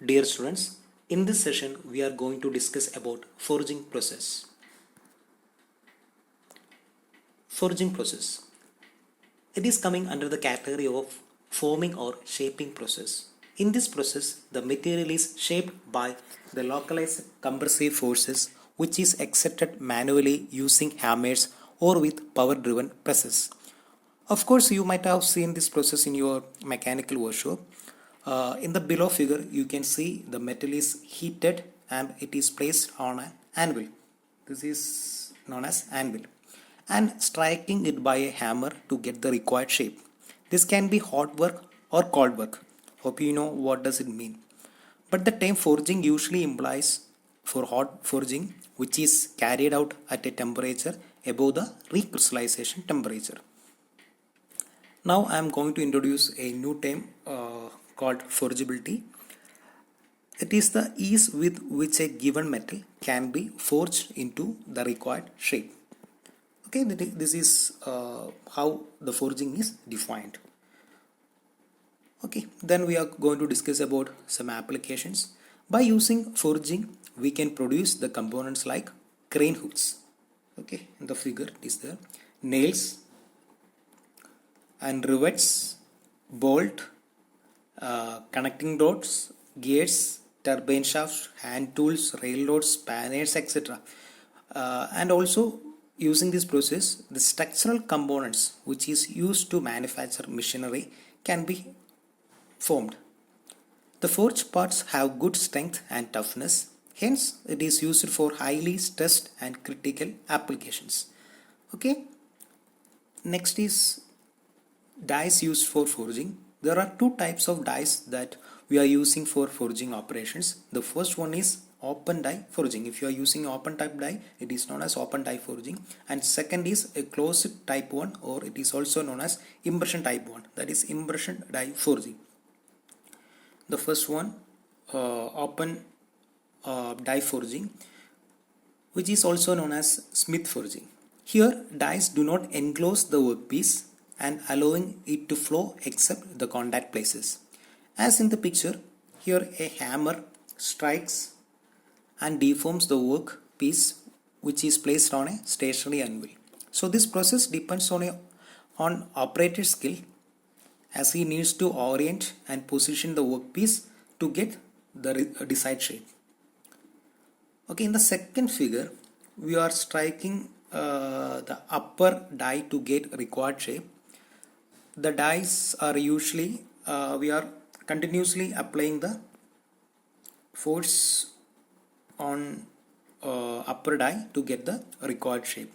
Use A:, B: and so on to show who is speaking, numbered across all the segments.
A: Dear students, in this session we are going to discuss about forging process. Forging process. It is coming under the category of forming or shaping process. In this process, the material is shaped by the localized compressive forces which is exerted manually using hammers or with power-driven presses. Of course, you might have seen this process in your mechanical workshop. In the below figure, you can see the metal is heated and it is placed on an anvil. This is known as anvil. And striking it by a hammer to get the required shape. This can be hot work or cold work. Hope you know what does it mean. But the term forging usually implies for hot forging, which is carried out at a temperature above the recrystallization temperature. Now I am going to introduce a new term called forgeability. It is the ease with which a given metal can be forged into the required shape. Okay, this is how the forging is defined. Okay, then we are going to discuss about some applications. By using forging, we can produce the components like crane hooks. Okay, in the figure is there nails and rivets, bolt, connecting rods, gears, turbine shafts, hand tools, railroads, spanners, etc. And also using this process, the structural components which is used to manufacture machinery can be formed. The forged parts have good strength and toughness, hence it is used for highly stressed and critical applications. Okay, next is dies used for forging. There are two types of dies that we are using for forging operations. The first one is open die forging. If you are using open type die, it is known as open die forging. And second is a closed type 1, or it is also known as impression type 1, that is impression die forging. The first one, open die forging, which is also known as Smith forging. Here dies do not enclose the workpiece and allowing it to flow except the contact places. As in the picture, here a hammer strikes and deforms the workpiece which is placed on a stationary anvil. So this process depends on operator's skill, as he needs to orient and position the workpiece to get the desired shape. Okay, in the second figure, we are striking the upper die to get required shape. The dies are usually, we are continuously applying the force on upper die to get the required shape.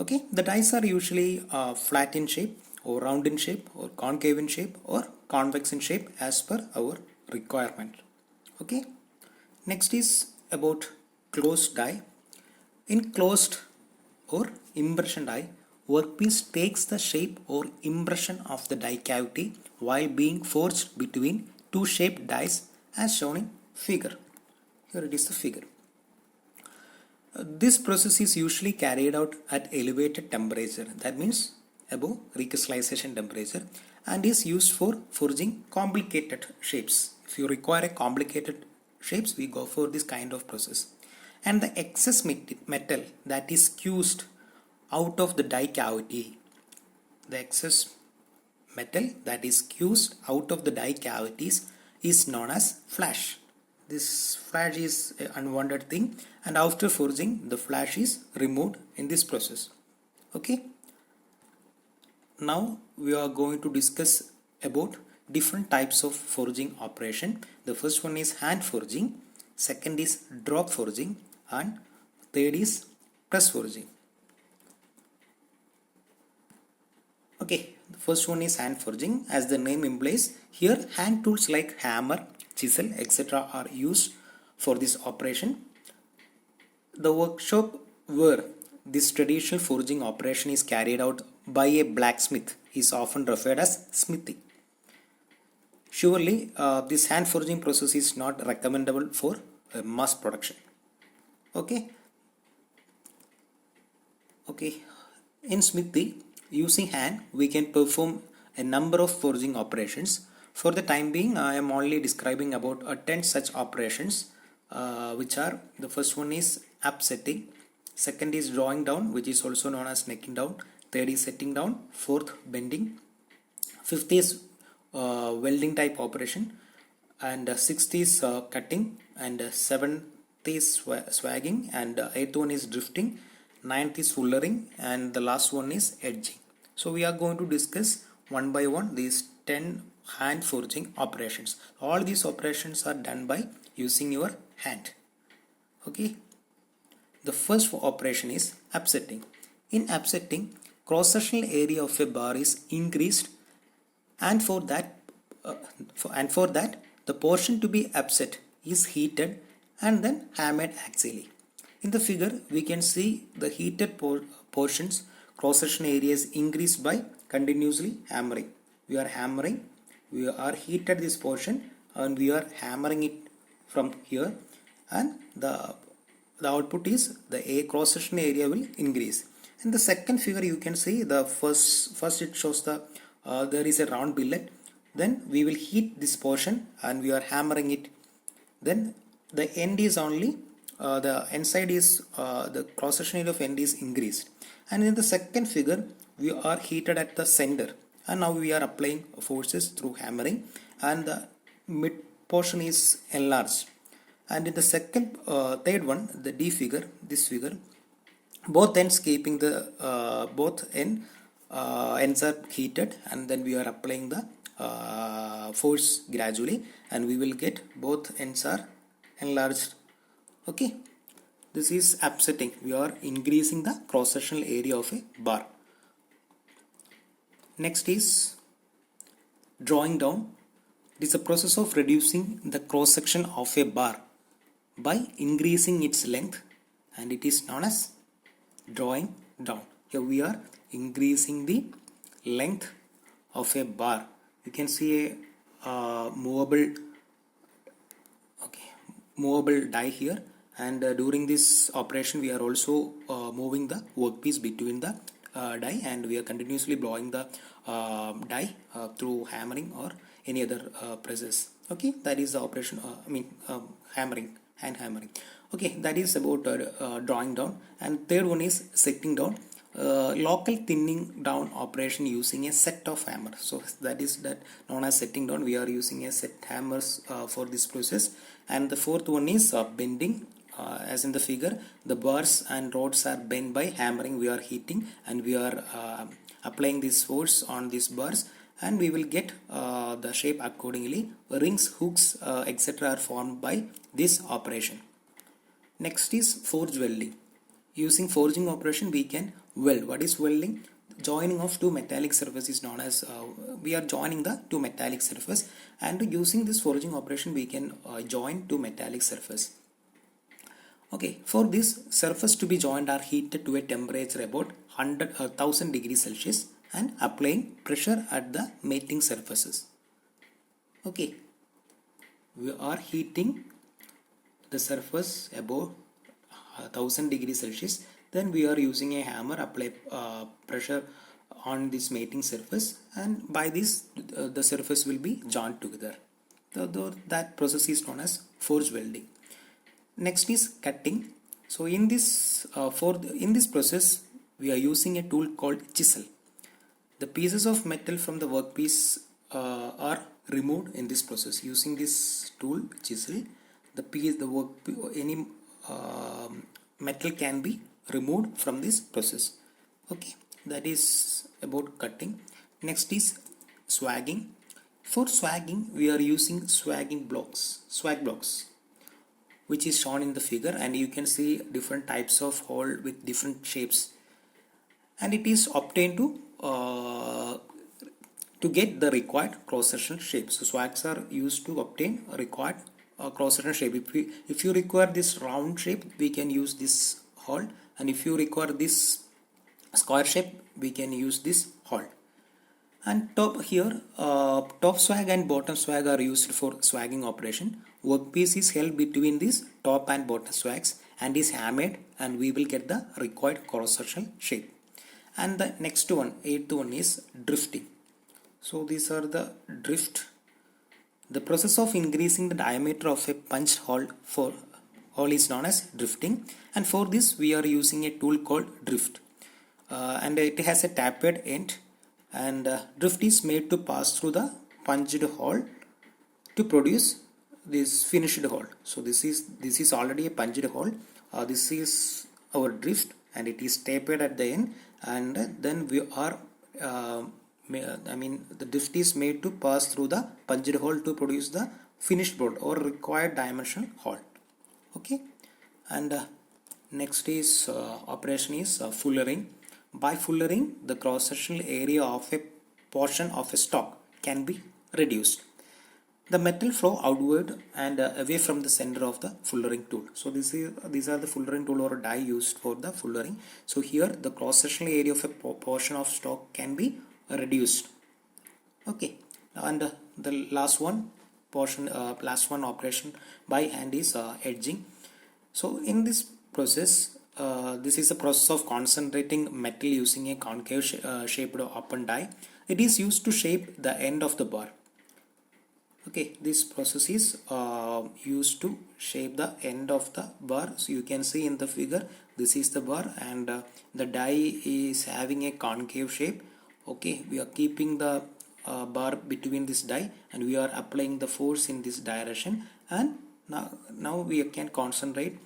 A: Okay, the dies are usually flat in shape or round in shape or concave in shape or convex in shape as per our requirement. Okay, next is about closed die. In closed or impression die, workpiece takes the shape or impression of the die cavity while being forged between two shaped dies as shown in figure. Here it is the figure. This process is usually carried out at elevated temperature, that means above recrystallization temperature, and is used for forging complicated shapes. If you require a complicated shapes, we go for this kind of process. And the excess metal that is squeezed out of the die cavity, the excess metal that is squeezed out of the die cavities is known as flash. This flash is an unwanted thing, and after forging the flash is removed in this process. Okay, now we are going to discuss about different types of forging operation. The first one is hand forging, second is drop forging, and third is press forging. Okay, the first one is hand forging. As the name implies, here hand tools like hammer, chisel, etc. are used for this operation. The workshop where this traditional forging operation is carried out by a blacksmith is often referred as smithy. Surely, this hand forging process is not recommendable for mass production. Okay. In smithy, using hand, we can perform a number of forging operations. For the time being, I am only describing about 10 such operations, which are: the first one is upsetting, second is drawing down, which is also known as necking down, third is setting down, fourth bending, fifth is welding type operation, and sixth is cutting, and seventh is swagging, and eighth one is drifting, ninth is fullering, and the last one is edging. So we are going to discuss one by one these 10 hand forging operations. All these operations are done by using your hand. Okay. The first operation is upsetting. In upsetting, cross-sectional area of a bar is increased, and for that the portion to be upset is heated and then hammered axially. In the figure, we can see the heated portions cross-section area is increased by continuously hammering. We are heated this portion and we are hammering it from here, and the output is the cross-section area will increase. In the second figure, you can see the first it shows the there is a round billet. Then we will heat this portion and we are hammering it. Then the end is only the end side is the cross section area of end is increased. And in the second figure, we are heated at the center, and now we are applying forces through hammering, and the mid portion is enlarged. And in the third one, the D figure, this figure, both ends keeping the ends are heated, and then we are applying the force gradually, and we will get both ends are enlarged. Okay, this is upsetting. We are increasing the cross-sectional area of a bar. Next is drawing down. It is a process of reducing the cross-section of a bar by increasing its length, and it is known as drawing down. Here we are increasing the length of a bar. You can see a movable die here, and during this operation we are also moving the workpiece between the die, and we are continuously blowing the die through hammering or any other presses. Okay, that is the operation, hammering, hand hammering. Okay, that is about drawing down. And third one is setting down. Local thinning down operation using a set of hammers. So that is known as setting down. We are using a set hammers for this process. And the fourth one is bending. As in the figure, the bars and rods are bent by hammering. We are heating and we are applying this force on these bars, and we will get the shape accordingly. Rings, hooks, etc. are formed by this operation. Next is forge welding. Using forging operation, we can weld. What is welding? Joining of two metallic surface is known as we are joining the two metallic surface, and using this forging operation we can join two metallic surface. Okay, for this surface to be joined are heated to a temperature about 1000 degrees Celsius and applying pressure at the mating surfaces. Okay, we are heating the surface above 1000 degrees Celsius. Then we are using a hammer, apply pressure on this mating surface, and by this the surface will be joined together. That process is known as forge welding. Next is cutting. So in this process we are using a tool called chisel. The pieces of metal from the workpiece are removed in this process using this tool chisel. Any metal can be removed from this process. Okay, that is about cutting. Next is swagging. For swagging, we are using swag blocks, which is shown in the figure, and you can see different types of hole with different shapes, and it is obtained to get the required cross-section shape. So swags are used to obtain a required cross-section shape. If you require this round shape, we can use this hole, and if you require this square shape, we can use this hole. And top swag and bottom swag are used for swagging operation. Workpiece is held between these top and bottom swags and is hammered, and we will get the required cross-section shape. And the next one, eighth one, is drifting. So these are the drift The process of increasing the diameter of a punched hole is known as drifting, and for this we are using a tool called drift, and it has a tapered end, and drift is made to pass through the punched hole to produce this finished hole. So this is already a punched hole. This is our drift, and it is tapered at the end, and then we are the drift is made to pass through the punched hole to produce the finished bolt or required dimensional hole. Okay, and next is operation is fullering. By fullering, the cross-sectional area of a portion of a stock can be reduced. The metal flow outward and away from the center of the fullering tool. So these are the fullering tool or die used for the fullering. So here the cross-sectional area of a portion of stock can be reduced. Okay, and the last one operation by hand is edging. So in this process, this is a process of concentrating metal using a concave shaped open die. It is used to shape the end of the bar. Okay, this process is used to shape the end of the bar. So you can see in the figure, this is the bar, and the die is having a concave shape. Okay, we are keeping the bar between this die, and we are applying the force in this direction, and now we can concentrate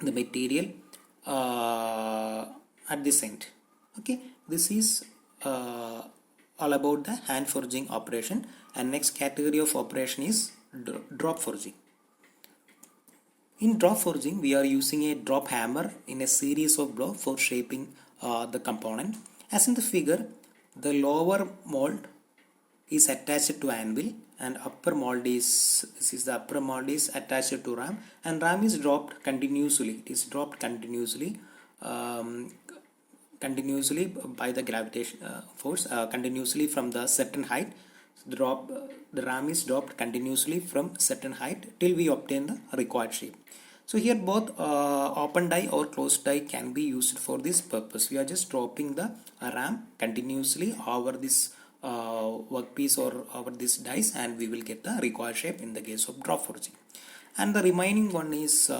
A: the material at this end. Okay, this is all about the hand forging operation, and next category of operation is drop forging. In drop forging, we are using a drop hammer in a series of blows for shaping the component. As in the figure, the lower mold is attached to anvil, and upper mold is the upper mold is attached to ram, and ram is dropped continuously. It is dropped continuously by the gravitation force, continuously from the certain height. The ram is dropped continuously from certain height till we obtain the required shape. So here both open die or closed die can be used for this purpose. We are just dropping the ram continuously over this workpiece or over this dice, and we will get the required shape in the case of drop forging. And the remaining one is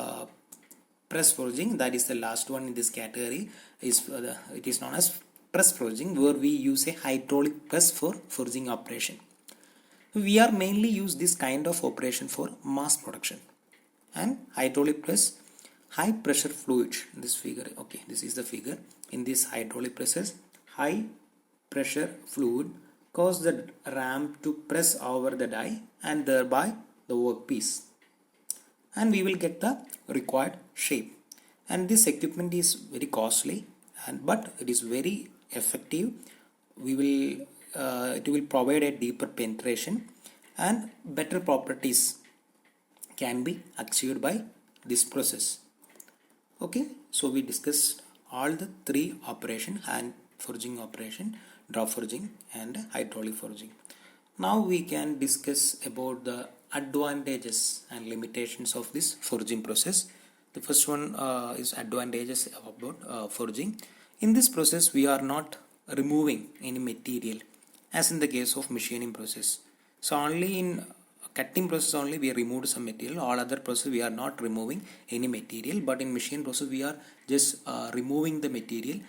A: press forging. That is the last one in this category. It is known as press forging, where we use a hydraulic press for forging operation. We are mainly use this kind of operation for mass production. And hydraulic press, high pressure fluid. This figure, okay, this is the figure. In this hydraulic presses, high pressure fluid cause the ram to press over the die and thereby the workpiece, and we will get the required shape. And this equipment is very costly, but it is very effective. It will provide a deeper penetration, and better properties can be achieved by this process. Okay, so we discussed all the three operation: hand forging operation, drop forging, and hydraulic forging. Now we can discuss about the advantages and limitations of this forging process. The first one is advantages about forging. In this process, we are not removing any material, as in the case of machining process. So only in cutting process only we removed some material. All other process we are not removing any material, but in machine process we are just removing the material.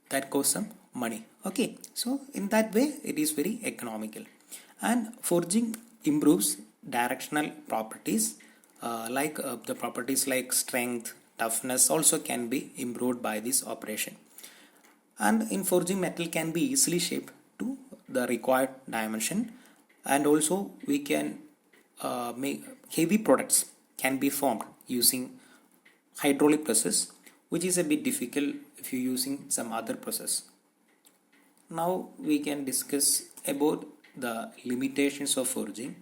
A: That costs some money. Okay, so in that way it is very economical. And forging improves directional properties, the properties like strength, toughness also can be improved by this operation. And in forging, metal can be easily shaped to the required dimension, and also we can make heavy products can be formed using hydraulic process, which is a bit difficult if you're using some other process. Now we can discuss about the limitations of forging.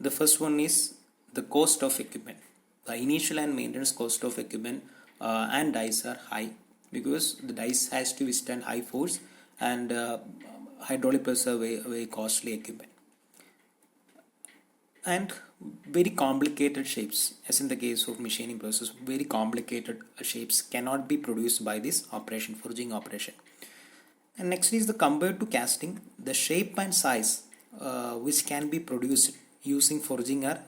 A: The first one is the cost of equipment. The initial and maintenance cost of equipment and dice are high, because the dice has to withstand high force, and hydraulic press are very costly equipment. And very complicated shapes, as in the case of machining process, very complicated shapes cannot be produced by this forging operation. And next is the compared to casting, the shape and size which can be produced using forging are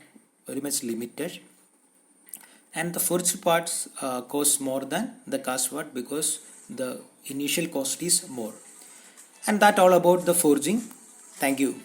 A: very much limited, and the forged parts cost more than the cast part because the initial cost is more. And that all about the forging. Thank you.